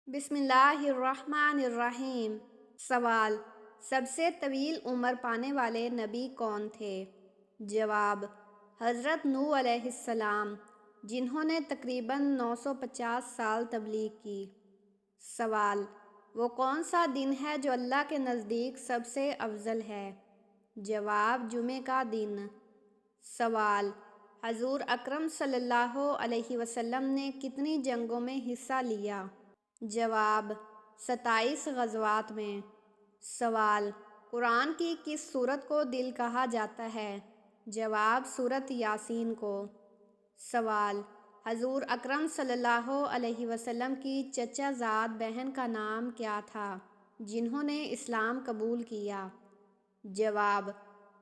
بسم اللہ الرحمن الرحیم۔ سوال: سب سے طویل عمر پانے والے نبی کون تھے؟ جواب: حضرت نوح علیہ السلام، جنہوں نے تقریباً 950 سال تبلیغ کی۔ سوال: وہ کون سا دن ہے جو اللہ کے نزدیک سب سے افضل ہے؟ جواب: جمعہ کا دن۔ سوال: حضور اکرم صلی اللہ علیہ وسلم نے کتنی جنگوں میں حصہ لیا؟ جواب: 27 غزوات میں۔ سوال: قرآن کی کس سورت کو دل کہا جاتا ہے؟ جواب: سورۃ یاسین کو۔ سوال: حضور اکرم صلی اللہ علیہ وسلم کی چچا زاد بہن کا نام کیا تھا جنہوں نے اسلام قبول کیا؟ جواب: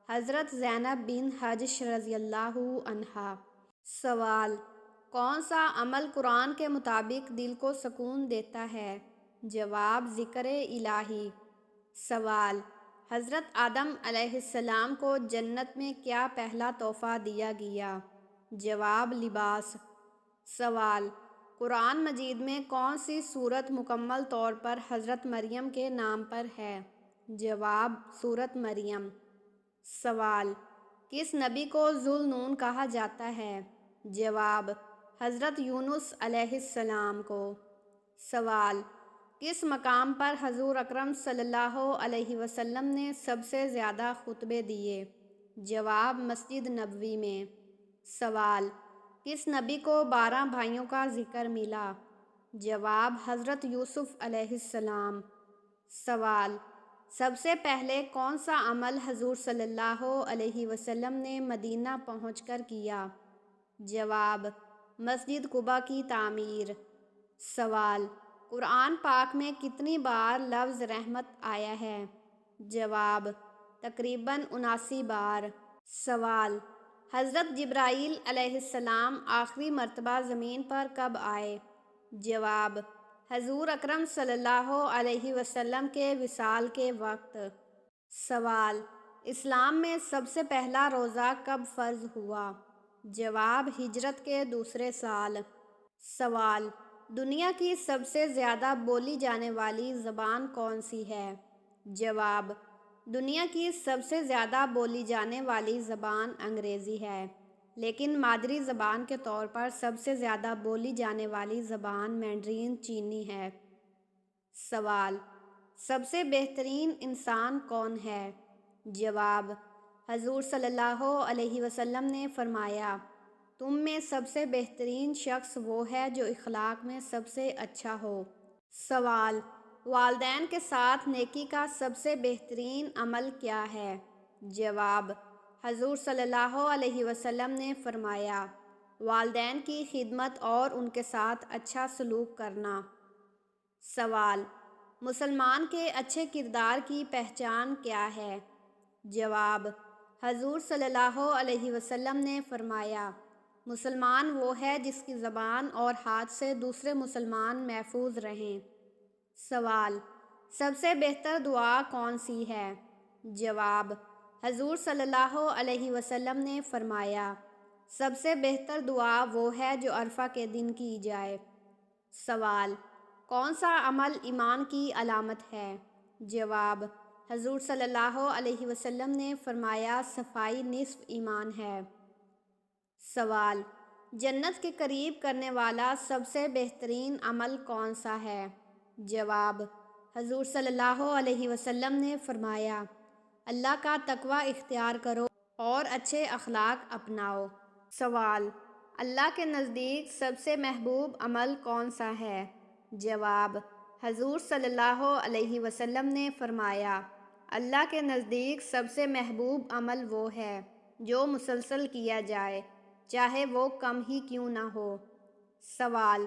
حضرت زینب بنت جحش رضی اللہ عنہا۔ سوال: کون سا عمل قرآن کے مطابق دل کو سکون دیتا ہے؟ جواب: ذکر الہی۔ سوال: حضرت آدم علیہ السلام کو جنت میں کیا پہلا تحفہ دیا گیا؟ جواب: لباس۔ سوال: قرآن مجید میں کون سی سورت مکمل طور پر حضرت مریم کے نام پر ہے؟ جواب: سورۃ مریم۔ سوال: کس نبی کو ذو النون کہا جاتا ہے؟ جواب: حضرت یونس علیہ السلام کو۔ سوال: کس مقام پر حضور اکرم صلی اللہ علیہ وسلم نے سب سے زیادہ خطبے دیے؟ جواب: مسجد نبوی میں۔ سوال: کس نبی کو 12 بھائیوں کا ذکر ملا؟ جواب: حضرت یوسف علیہ السلام۔ سوال: سب سے پہلے کون سا عمل حضور صلی اللہ علیہ وسلم نے مدینہ پہنچ کر کیا؟ جواب: مسجد قباء کی تعمیر۔ سوال: قرآن پاک میں کتنی بار لفظ رحمت آیا ہے؟ جواب: تقریباً 79 بار۔ سوال: حضرت جبرائیل علیہ السلام آخری مرتبہ زمین پر کب آئے؟ جواب: حضور اکرم صلی اللہ علیہ وسلم کے وصال کے وقت۔ سوال: اسلام میں سب سے پہلا روزہ کب فرض ہوا؟ جواب: ہجرت کے دوسرے سال۔ سوال: دنیا کی سب سے زیادہ بولی جانے والی زبان کون سی ہے؟ جواب: دنیا کی سب سے زیادہ بولی جانے والی زبان انگریزی ہے، لیکن مادری زبان کے طور پر سب سے زیادہ بولی جانے والی زبان مینڈرین چینی ہے۔ سوال: سب سے بہترین انسان کون ہے؟ جواب: حضور صلی اللہ علیہ وسلم نے فرمایا، تم میں سب سے بہترین شخص وہ ہے جو اخلاق میں سب سے اچھا ہو۔ سوال: والدین کے ساتھ نیکی کا سب سے بہترین عمل کیا ہے؟ جواب: حضور صلی اللہ علیہ وسلم نے فرمایا، والدین کی خدمت اور ان کے ساتھ اچھا سلوک کرنا۔ سوال: مسلمان کے اچھے کردار کی پہچان کیا ہے؟ جواب: حضور صلی اللہ علیہ وسلم نے فرمایا، مسلمان وہ ہے جس کی زبان اور ہاتھ سے دوسرے مسلمان محفوظ رہیں۔ سوال: سب سے بہتر دعا کون سی ہے؟ جواب: حضور صلی اللہ علیہ وسلم نے فرمایا، سب سے بہتر دعا وہ ہے جو عرفہ کے دن کی جائے۔ سوال: کون سا عمل ایمان کی علامت ہے؟ جواب: حضور صلی اللہ علیہ وسلم نے فرمایا، صفائی نصف ایمان ہے۔ سوال: جنت کے قریب کرنے والا سب سے بہترین عمل کون سا ہے؟ جواب: حضور صلی اللہ علیہ وسلم نے فرمایا، اللہ کا تقوی اختیار کرو اور اچھے اخلاق اپناؤ۔ سوال: اللہ کے نزدیک سب سے محبوب عمل کون سا ہے؟ جواب: حضور صلی اللہ علیہ وسلم نے فرمایا، اللہ کے نزدیک سب سے محبوب عمل وہ ہے جو مسلسل کیا جائے، چاہے وہ کم ہی کیوں نہ ہو۔ سوال: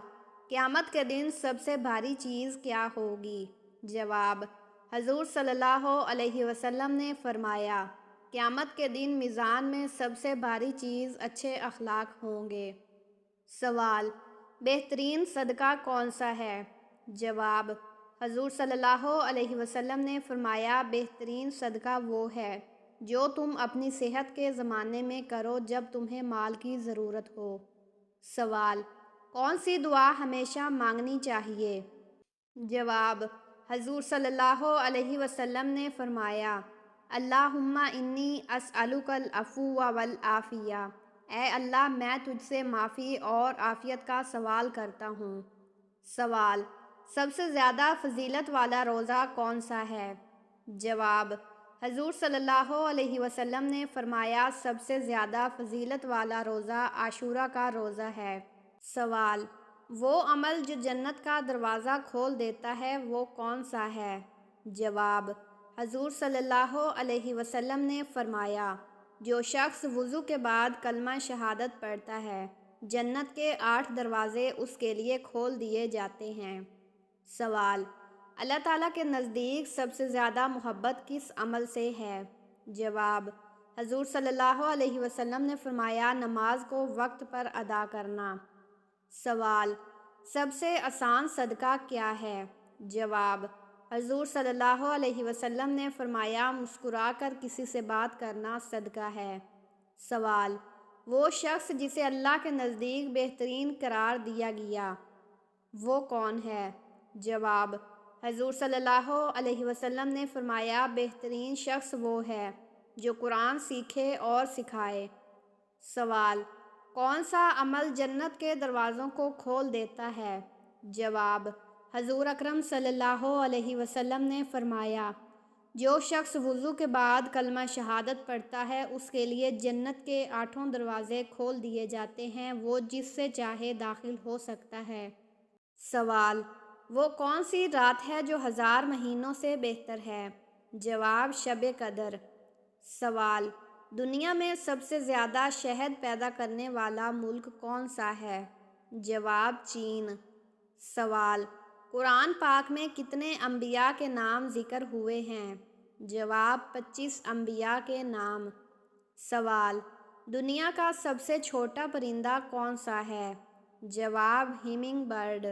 قیامت کے دن سب سے بھاری چیز کیا ہوگی؟ جواب: حضور صلی اللہ علیہ وسلم نے فرمایا، قیامت کے دن میزان میں سب سے بھاری چیز اچھے اخلاق ہوں گے۔ سوال: بہترین صدقہ کون سا ہے؟ جواب: حضور صلی اللہ علیہ وسلم نے فرمایا، بہترین صدقہ وہ ہے جو تم اپنی صحت کے زمانے میں کرو جب تمہیں مال کی ضرورت ہو۔ سوال: کون سی دعا ہمیشہ مانگنی چاہیے؟ جواب: حضور صلی اللہ علیہ وسلم نے فرمایا، اللہم انی اسألک العفو والعافیہ، اے اللہ میں تجھ سے معافی اور عافیت کا سوال کرتا ہوں۔ سوال: سب سے زیادہ فضیلت والا روزہ کون سا ہے؟ جواب: حضور صلی اللہ علیہ وسلم نے فرمایا، سب سے زیادہ فضیلت والا روزہ عاشورہ کا روزہ ہے۔ سوال: وہ عمل جو جنت کا دروازہ کھول دیتا ہے وہ کون سا ہے؟ جواب: حضور صلی اللہ علیہ وسلم نے فرمایا، جو شخص وضو کے بعد کلمہ شہادت پڑھتا ہے، جنت کے 8 دروازے اس کے لیے کھول دیے جاتے ہیں۔ سوال: اللہ تعالیٰ کے نزدیک سب سے زیادہ محبت کس عمل سے ہے؟ جواب: حضور صلی اللہ علیہ وسلم نے فرمایا، نماز کو وقت پر ادا کرنا۔ سوال: سب سے آسان صدقہ کیا ہے؟ جواب: حضور صلی اللہ علیہ وسلم نے فرمایا، مسکرا کر کسی سے بات کرنا صدقہ ہے۔ سوال: وہ شخص جسے اللہ کے نزدیک بہترین قرار دیا گیا، وہ کون ہے؟ جواب: حضور صلی اللہ علیہ وسلم نے فرمایا، بہترین شخص وہ ہے جو قرآن سیکھے اور سکھائے۔ سوال: کون سا عمل جنت کے دروازوں کو کھول دیتا ہے؟ جواب: حضور اکرم صلی اللہ علیہ وسلم نے فرمایا، جو شخص وضو کے بعد کلمہ شہادت پڑھتا ہے اس کے لیے جنت کے 8 دروازے کھول دیے جاتے ہیں، وہ جس سے چاہے داخل ہو سکتا ہے۔ سوال: وہ کون سی رات ہے جو 1000 مہینوں سے بہتر ہے؟ جواب: شب قدر۔ سوال: دنیا میں سب سے زیادہ شہد پیدا کرنے والا ملک کون سا ہے؟ جواب: چین۔ سوال: قرآن پاک میں کتنے انبیاء کے نام ذکر ہوئے ہیں؟ جواب: 25 انبیاء کے نام۔ سوال: دنیا کا سب سے چھوٹا پرندہ کون سا ہے؟ جواب: ہمنگ برڈ۔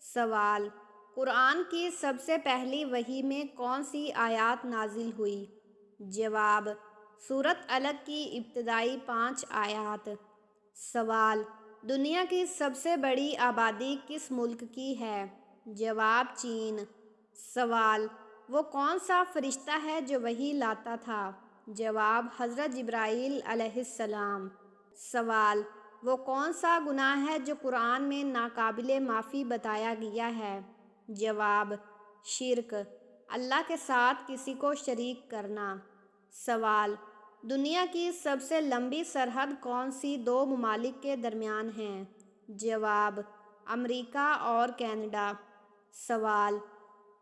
سوال: قرآن کی سب سے پہلی وحی میں کون سی آیات نازل ہوئی؟ جواب: سورۃ علق کی ابتدائی 5 آیات۔ سوال: دنیا کی سب سے بڑی آبادی کس ملک کی ہے؟ جواب: چین۔ سوال: وہ کون سا فرشتہ ہے جو وحی لاتا تھا؟ جواب: حضرت جبرائیل علیہ السلام۔ سوال: وہ کون سا گناہ ہے جو قرآن میں ناقابل معافی بتایا گیا ہے؟ جواب: شرک، اللہ کے ساتھ کسی کو شریک کرنا۔ سوال: دنیا کی سب سے لمبی سرحد کون سی 2 ممالک کے درمیان ہے؟ جواب: امریکہ اور کینیڈا۔ سوال: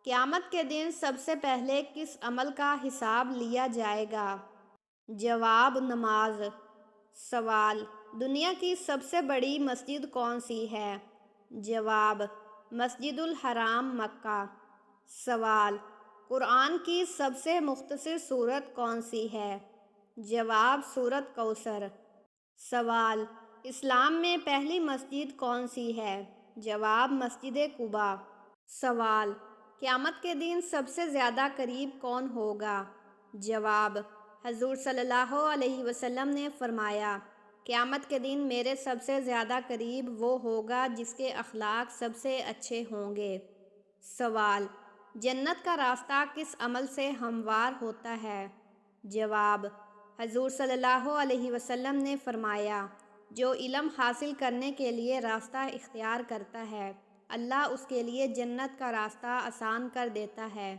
قیامت کے دن سب سے پہلے کس عمل کا حساب لیا جائے گا؟ جواب: نماز۔ سوال: دنیا کی سب سے بڑی مسجد کون سی ہے؟ جواب: مسجد الحرام، مکہ۔ سوال: قرآن کی سب سے مختصر سورت کون سی ہے؟ جواب: سورۃ کوثر۔ سوال: اسلام میں پہلی مسجد کون سی ہے؟ جواب: مسجد قباء۔ سوال: قیامت کے دن سب سے زیادہ قریب کون ہوگا؟ جواب: حضور صلی اللہ علیہ وسلم نے فرمایا، قیامت کے دن میرے سب سے زیادہ قریب وہ ہوگا جس کے اخلاق سب سے اچھے ہوں گے۔ سوال: جنت کا راستہ کس عمل سے ہموار ہوتا ہے؟ جواب: حضور صلی اللہ علیہ وسلم نے فرمایا، جو علم حاصل کرنے کے لیے راستہ اختیار کرتا ہے، اللہ اس کے لیے جنت کا راستہ آسان کر دیتا ہے۔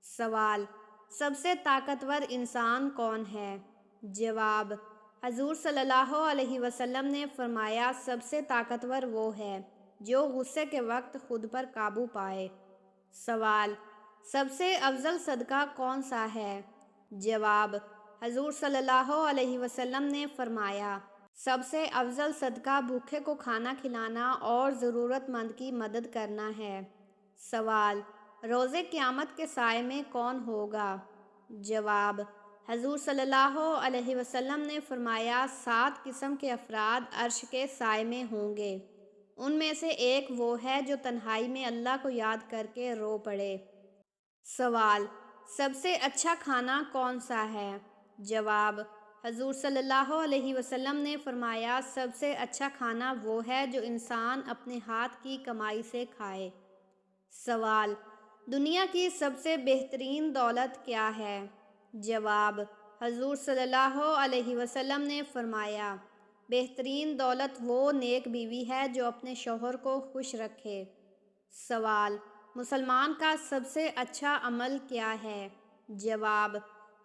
سوال: سب سے طاقتور انسان کون ہے؟ جواب: حضور صلی اللہ علیہ وسلم نے فرمایا، سب سے طاقتور وہ ہے جو غصے کے وقت خود پر قابو پائے۔ سوال: سب سے افضل صدقہ کون سا ہے؟ جواب: حضور صلی اللہ علیہ وسلم نے فرمایا، سب سے افضل صدقہ بھوکے کو کھانا کھلانا اور ضرورت مند کی مدد کرنا ہے۔ سوال: روزے قیامت کے سائے میں کون ہوگا؟ جواب: حضور صلی اللہ علیہ وسلم نے فرمایا، 7 قسم کے افراد عرش کے سائے میں ہوں گے، ان میں سے ایک وہ ہے جو تنہائی میں اللہ کو یاد کر کے رو پڑے۔ سوال: سب سے اچھا کھانا کون سا ہے؟ جواب: حضور صلی اللہ علیہ وسلم نے فرمایا، سب سے اچھا کھانا وہ ہے جو انسان اپنے ہاتھ کی کمائی سے کھائے۔ سوال: دنیا کی سب سے بہترین دولت کیا ہے؟ جواب: حضور صلی اللہ علیہ وسلم نے فرمایا، بہترین دولت وہ نیک بیوی ہے جو اپنے شوہر کو خوش رکھے۔ سوال: مسلمان کا سب سے اچھا عمل کیا ہے؟ جواب: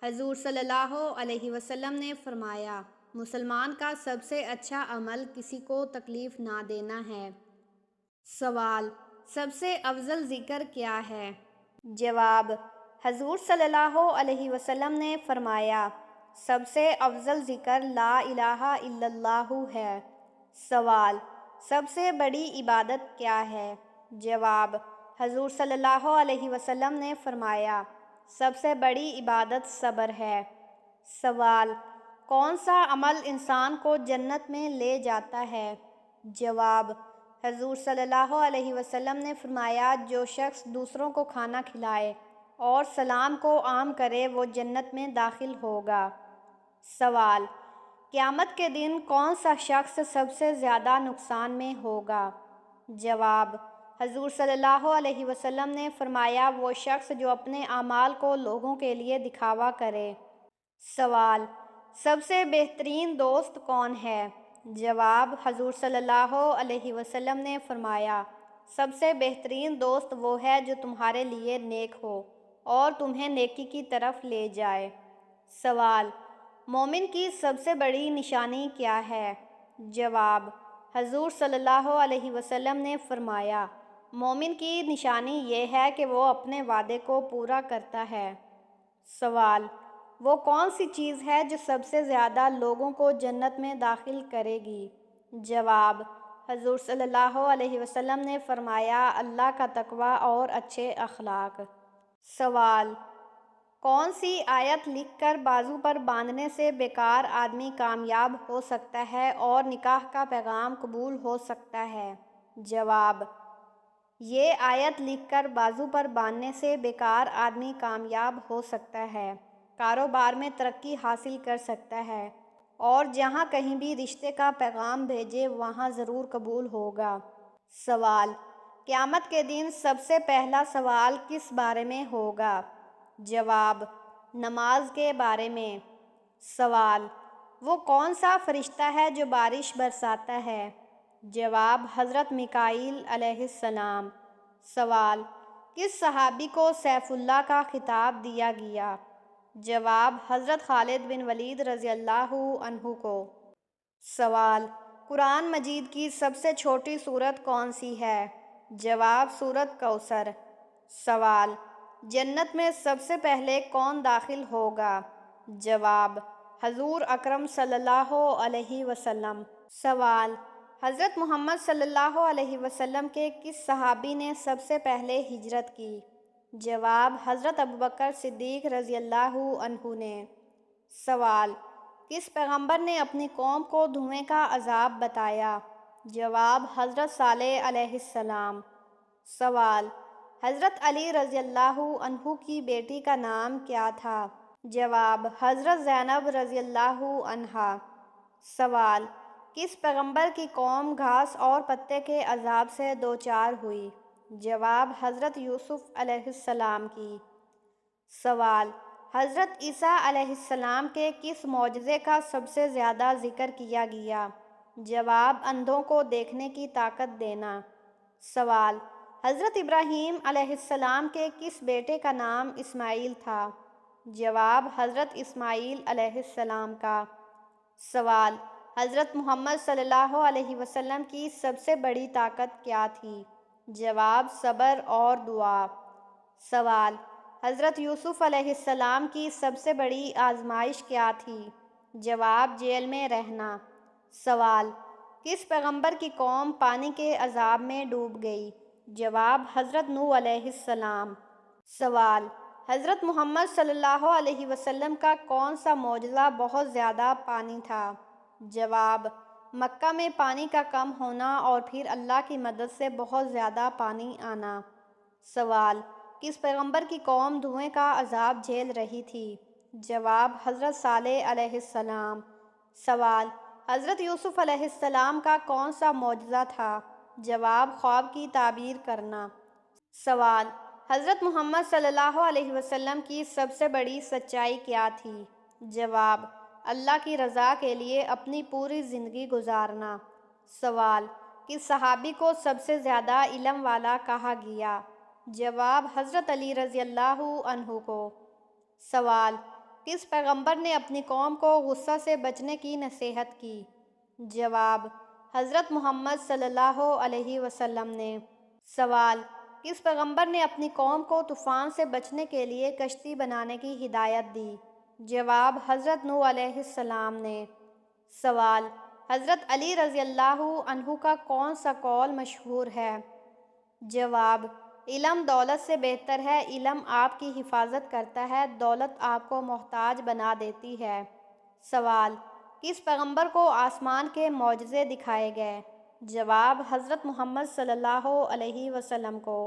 حضور صلی اللہ علیہ وسلم نے فرمایا، مسلمان کا سب سے اچھا عمل کسی کو تکلیف نہ دینا ہے۔ سوال: سب سے افضل ذکر کیا ہے؟ جواب: حضور صلی اللہ علیہ وسلم نے فرمایا، سب سے افضل ذکر لا الہ الا اللہ ہے۔ سوال: سب سے بڑی عبادت کیا ہے؟ جواب: حضور صلی اللہ علیہ وسلم نے فرمایا، سب سے بڑی عبادت صبر ہے۔ سوال: کون سا عمل انسان کو جنت میں لے جاتا ہے؟ جواب: حضور صلی اللہ علیہ وسلم نے فرمایا، جو شخص دوسروں کو کھانا کھلائے اور سلام کو عام کرے وہ جنت میں داخل ہوگا۔ سوال: قیامت کے دن کون سا شخص سب سے زیادہ نقصان میں ہوگا؟ جواب: حضور صلی اللہ علیہ وسلم نے فرمایا، وہ شخص جو اپنے اعمال کو لوگوں کے لیے دکھاوا کرے۔ سوال: سب سے بہترین دوست کون ہے؟ جواب: حضور صلی اللہ علیہ وسلم نے فرمایا، سب سے بہترین دوست وہ ہے جو تمہارے لیے نیک ہو اور تمہیں نیکی کی طرف لے جائے۔ سوال: مومن کی سب سے بڑی نشانی کیا ہے؟ جواب: حضور صلی اللہ علیہ وسلم نے فرمایا، مومن کی نشانی یہ ہے کہ وہ اپنے وعدے کو پورا کرتا ہے۔ سوال: وہ کون سی چیز ہے جو سب سے زیادہ لوگوں کو جنت میں داخل کرے گی؟ جواب: حضور صلی اللہ علیہ وسلم نے فرمایا، اللہ کا تقویٰ اور اچھے اخلاق۔ سوال: کون سی آیت لکھ کر بازو پر باندھنے سے بیکار آدمی کامیاب ہو سکتا ہے اور نکاح کا پیغام قبول ہو سکتا ہے؟ جواب: یہ آیت لکھ کر بازو پر باندھنے سے بیکار آدمی کامیاب ہو سکتا ہے، کاروبار میں ترقی حاصل کر سکتا ہے اور جہاں کہیں بھی رشتے کا پیغام بھیجے وہاں ضرور قبول ہوگا۔ سوال: قیامت کے دن سب سے پہلا سوال کس بارے میں ہوگا؟ جواب: نماز کے بارے میں۔ سوال: وہ کون سا فرشتہ ہے جو بارش برساتا ہے؟ جواب: حضرت میکائیل علیہ السلام۔ سوال: کس صحابی کو سیف اللہ کا خطاب دیا گیا؟ جواب: حضرت خالد بن ولید رضی اللہ عنہ کو۔ سوال: قرآن مجید کی سب سے چھوٹی سورت کون سی ہے؟ جواب: سورۃ کوثر۔ سوال: جنت میں سب سے پہلے کون داخل ہوگا؟ جواب: حضور اکرم صلی اللہ علیہ وسلم۔ سوال: حضرت محمد صلی اللہ علیہ وسلم کے کس صحابی نے سب سے پہلے ہجرت کی؟ جواب: حضرت ابوبکر صدیق رضی اللہ عنہ نے۔ سوال: کس پیغمبر نے اپنی قوم کو دھویں کا عذاب بتایا؟ جواب: حضرت صالح علیہ السلام۔ سوال: حضرت علی رضی اللہ عنہ کی بیٹی کا نام کیا تھا؟ جواب: حضرت زینب رضی اللہ عنہا۔ سوال: کس پیغمبر کی قوم گھاس اور پتے کے عذاب سے دوچار ہوئی؟ جواب: حضرت یوسف علیہ السلام کی۔ سوال: حضرت عیسیٰ علیہ السلام کے کس معجزے کا سب سے زیادہ ذکر کیا گیا؟ جواب: اندھوں کو دیکھنے کی طاقت دینا۔ سوال: حضرت ابراہیم علیہ السلام کے کس بیٹے کا نام اسماعیل تھا؟ جواب: حضرت اسماعیل علیہ السلام کا۔ سوال: حضرت محمد صلی اللہ علیہ وسلم کی سب سے بڑی طاقت کیا تھی؟ جواب: صبر اور دعا۔ سوال: حضرت یوسف علیہ السلام کی سب سے بڑی آزمائش کیا تھی؟ جواب: جیل میں رہنا۔ سوال: کس پیغمبر کی قوم پانی کے عذاب میں ڈوب گئی؟ جواب: حضرت نوح علیہ السلام۔ سوال: حضرت محمد صلی اللہ علیہ وسلم کا کون سا معجزہ بہت زیادہ پانی تھا؟ جواب: مکہ میں پانی کا کم ہونا اور پھر اللہ کی مدد سے بہت زیادہ پانی آنا۔ سوال: کس پیغمبر کی قوم دھویں کا عذاب جھیل رہی تھی؟ جواب: حضرت صالح علیہ السلام۔ سوال: حضرت یوسف علیہ السلام کا کون سا معجزہ تھا؟ جواب: خواب کی تعبیر کرنا۔ سوال: حضرت محمد صلی اللہ علیہ وسلم کی سب سے بڑی سچائی کیا تھی؟ جواب: اللہ کی رضا کے لیے اپنی پوری زندگی گزارنا۔ سوال: کس صحابی کو سب سے زیادہ علم والا کہا گیا؟ جواب: حضرت علی رضی اللہ عنہ کو۔ سوال: کس پیغمبر نے اپنی قوم کو غصہ سے بچنے کی نصیحت کی؟ جواب: حضرت محمد صلی اللہ علیہ وسلم نے۔ سوال: کس پیغمبر نے اپنی قوم کو طوفان سے بچنے کے لیے کشتی بنانے کی ہدایت دی؟ جواب: حضرت نوح علیہ السلام نے۔ سوال: حضرت علی رضی اللہ عنہ کا کون سا قول مشہور ہے؟ جواب: علم دولت سے بہتر ہے، علم آپ کی حفاظت کرتا ہے، دولت آپ کو محتاج بنا دیتی ہے۔ سوال: کس پیغمبر کو آسمان کے معجزے دکھائے گئے؟ جواب: حضرت محمد صلی اللہ علیہ وسلم کو۔